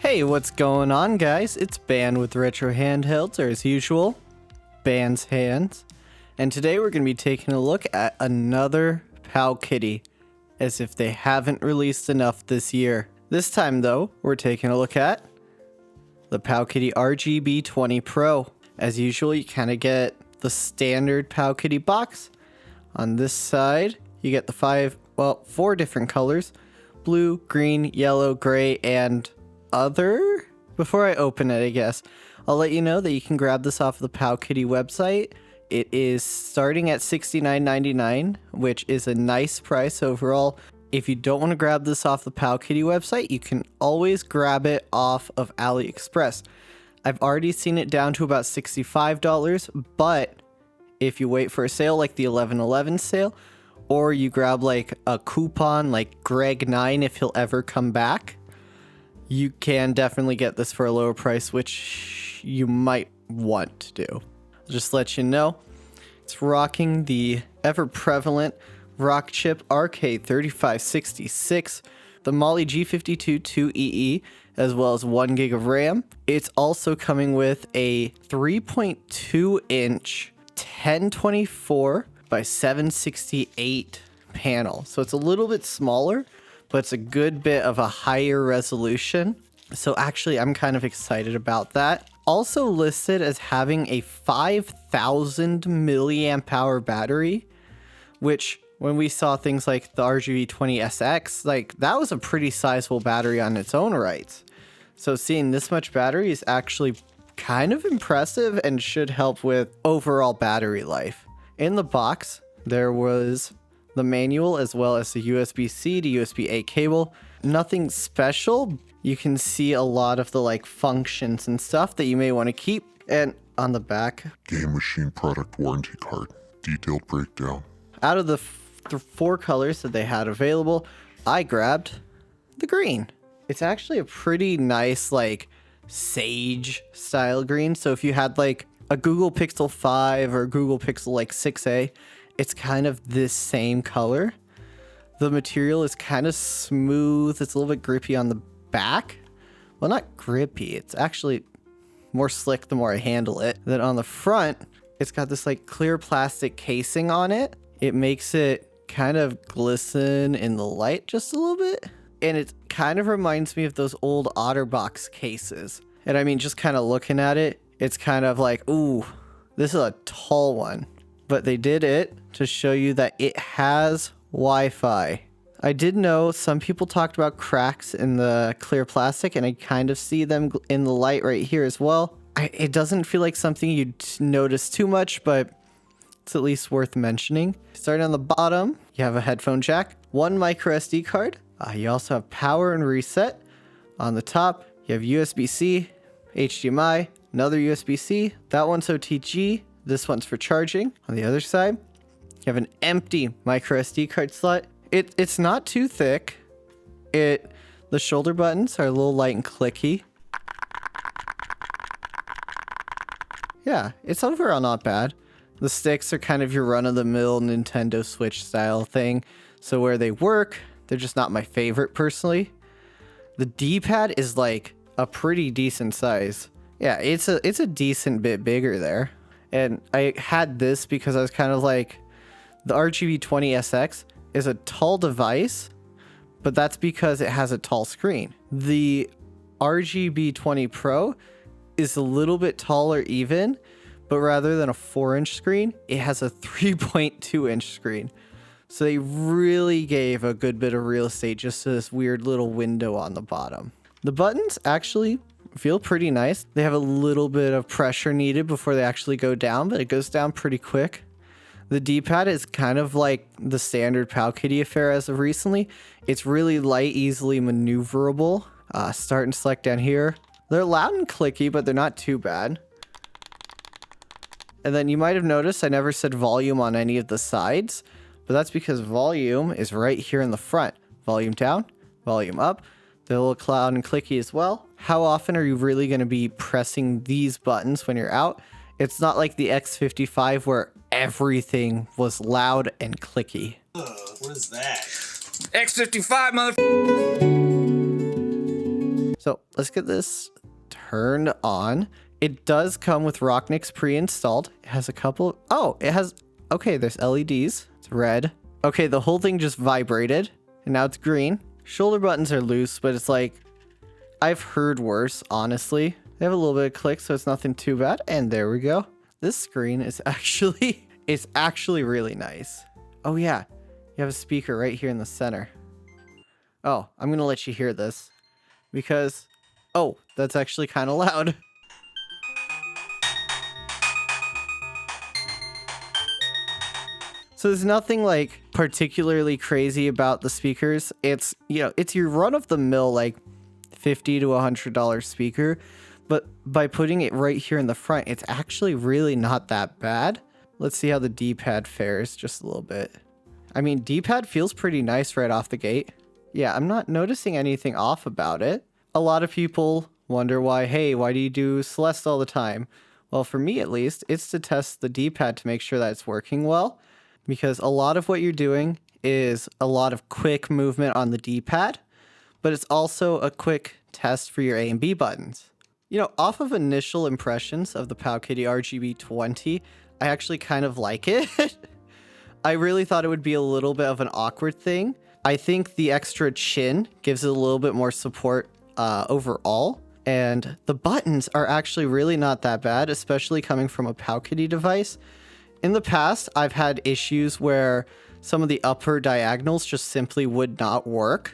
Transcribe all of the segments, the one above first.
Hey, what's going on, guys? It's Ban with Retro Handhelds, or as usual, Ban's Hands. And today we're going to be taking a look at another PowKiddy, as if they haven't released enough this year. This time, though, we're taking a look at the PowKiddy RGB20 Pro. As usual, you kind of get the standard PowKiddy box. On this side, you get the four different colors: blue, green, yellow, gray, and other. Before I open it, I guess, I'll let you know that you can grab this off the PowKiddy website. It is starting at $69.99, which is a nice price overall. If you don't want to grab this off the PowKiddy website, you can always grab it off of AliExpress. I've already seen it down to about $65, but if you wait for a sale like the 11/11 sale, or you grab like a coupon like Greg9 if he'll ever come back, you can definitely get this for a lower price, which you might want to do. I'll just let you know, it's rocking the ever-prevalent rock chip RK3566, the Mali G52 2EE, as well as 1 gig of RAM. It's also coming with a 3.2-inch 1024 by 768 panel. So it's a little bit smaller, but it's a good bit of a higher resolution. So actually, I'm kind of excited about that. Also listed as having a 5,000 milliamp hour battery, which when we saw things like the RGB20SX, like that was a pretty sizable battery on its own rights. So seeing this much battery is actually kind of impressive and should help with overall battery life. In the box, there was the manual as well as the USB-C to USB-A cable. Nothing special. You can see a lot of the like functions and stuff that you may want to keep. And on the back, Game Machine product warranty card, detailed breakdown. Out of the four colors that they had available, I grabbed the green. It's actually a pretty nice like sage style green. So if you had like a Google Pixel 5 or Google Pixel like 6a, it's kind of this same color. The material is kind of smooth. It's a little bit grippy on the back. Well, not grippy. It's actually more slick the more I handle it. Then on the front, it's got this like clear plastic casing on it. It makes it kind of glisten in the light just a little bit. And it kind of reminds me of those old OtterBox cases. And I mean, just kind of looking at it, it's kind of like, ooh, this is a tall one. But they did it to show you that it has Wi-Fi. I did know some people talked about cracks in the clear plastic, and I kind of see them in the light right here as well. It doesn't feel like something you'd notice too much, but it's at least worth mentioning. Starting on the bottom, you have a headphone jack, one microSD card. You also have power and reset. On the top, you have USB-C, HDMI, another USB-C. That one's OTG. This one's for charging. On the other side, you have an empty microSD card slot. It's not too thick. The shoulder buttons are a little light and clicky. Yeah, it's overall not bad. The sticks are kind of your run-of-the-mill Nintendo Switch style thing. So where they work, they're just not my favorite personally. The Dpad is like a pretty decent size. Yeah, it's a decent bit bigger there. And I had this because I was kind of like, the RGB20SX is a tall device, but that's because it has a tall screen. The RGB20 Pro is a little bit taller even, but rather than a 4-inch screen, it has a 3.2-inch screen. So they really gave a good bit of real estate just to this weird little window on the bottom. The buttons actually feel pretty nice. They have a little bit of pressure needed before they actually go down, but it goes down pretty quick. The D-pad is kind of like the standard PowKiddy affair as of recently. It's really light, easily maneuverable. Start and select down here. They're loud and clicky, but they're not too bad. And then you might have noticed I never said volume on any of the sides, but that's because volume is right here in the front. Volume down, volume up. They're a little loud and clicky as well. How often are you really going to be pressing these buttons when you're out? It's not like the X55 where everything was loud and clicky. What is that? X55, mother. So let's get this turned on. It does come with Rocknix pre-installed. It has a couple. Oh, it has. Okay, there's LEDs. It's red. Okay, the whole thing just vibrated and now it's green. Shoulder buttons are loose, but it's like, I've heard worse, honestly. They have a little bit of click, so it's nothing too bad. And there we go. This screen is actually, it's actually really nice. Oh yeah, you have a speaker right here in the center. Oh, I'm gonna let you hear this because, oh, that's actually kind of loud. So there's nothing like particularly crazy about the speakers. It's, you know, it's your run-of-the-mill like $50 to $100 speaker, but by putting it right here in the front, it's actually really not that bad. Let's see how the Dpad fares just a little bit. I mean, Dpad feels pretty nice right off the gate. Yeah, I'm not noticing anything off about it. A lot of people wonder why, hey, why do you do Celeste all the time? Well, for me at least, it's to test the Dpad to make sure that it's working well. Because a lot of what you're doing is a lot of quick movement on the D-pad, but it's also a quick test for your A and B buttons. You know, off of initial impressions of the PowKiddy RGB20, I actually kind of like it. I really thought it would be a little bit of an awkward thing. I think the extra chin gives it a little bit more support overall. And the buttons are actually really not that bad, especially coming from a PowKiddy device. In the past, I've had issues where some of the upper diagonals just simply would not work,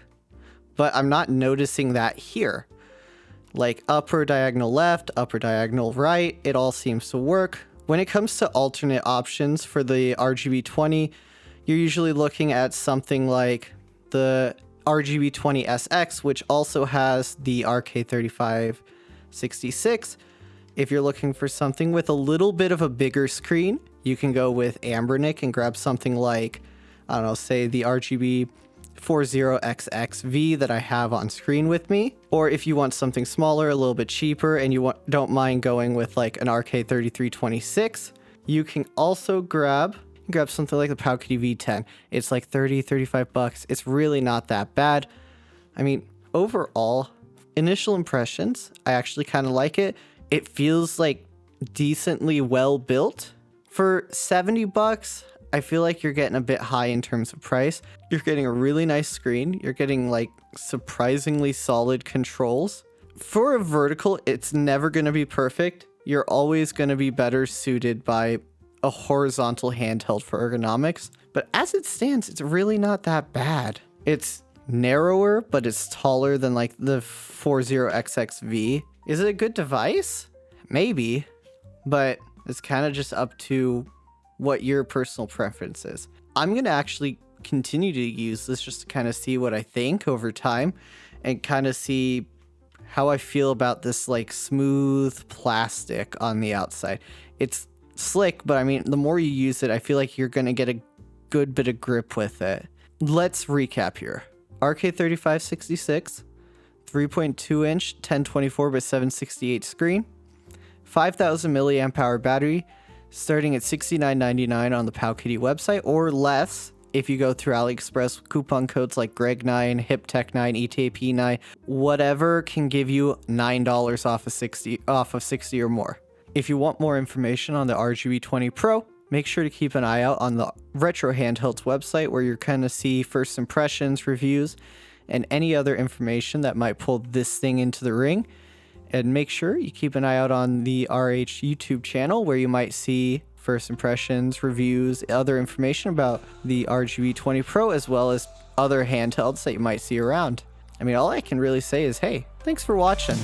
but I'm not noticing that here. Like upper diagonal left, upper diagonal right, it all seems to work. When it comes to alternate options for the RGB20, you're usually looking at something like the RGB20SX, which also has the RK3566. If you're looking for something with a little bit of a bigger screen, you can go with Ambernick and grab something like, I don't know, say the RGB40XXV that I have on screen with me. Or if you want something smaller, a little bit cheaper, and you don't mind going with like an RK3326, you can also grab something like the PowKiddy V10. It's like 35 bucks. It's really not that bad. I mean, overall, initial impressions, I actually kind of like it. It feels like decently well built. For 70 bucks, I feel like you're getting a bit high in terms of price. You're getting a really nice screen. You're getting like surprisingly solid controls. For a vertical, it's never going to be perfect. You're always going to be better suited by a horizontal handheld for ergonomics. But as it stands, it's really not that bad. It's narrower, but it's taller than like the 40XXV. Is it a good device? Maybe, but it's kind of just up to what your personal preference is. I'm going to actually continue to use this just to kind of see what I think over time and kind of see how I feel about this like smooth plastic on the outside. It's slick, but I mean, the more you use it, I feel like you're going to get a good bit of grip with it. Let's recap here. RK3566, 3.2 inch 1024 by 768 screen, 5,000 milliamp hour battery, starting at $69.99 on the PowKiddy website, or less if you go through AliExpress with coupon codes like Greg9, HipTech9, ETAP9, whatever can give you $9 off of 60 or more. If you want more information on the RGB20 Pro, make sure to keep an eye out on the Retro Handhelds website where you're going to see first impressions, reviews, and any other information that might pull this thing into the ring. And make sure you keep an eye out on the RH YouTube channel where you might see first impressions, reviews, other information about the RGB20 Pro, as well as other handhelds that you might see around. I mean, all I can really say is, hey, thanks for watching.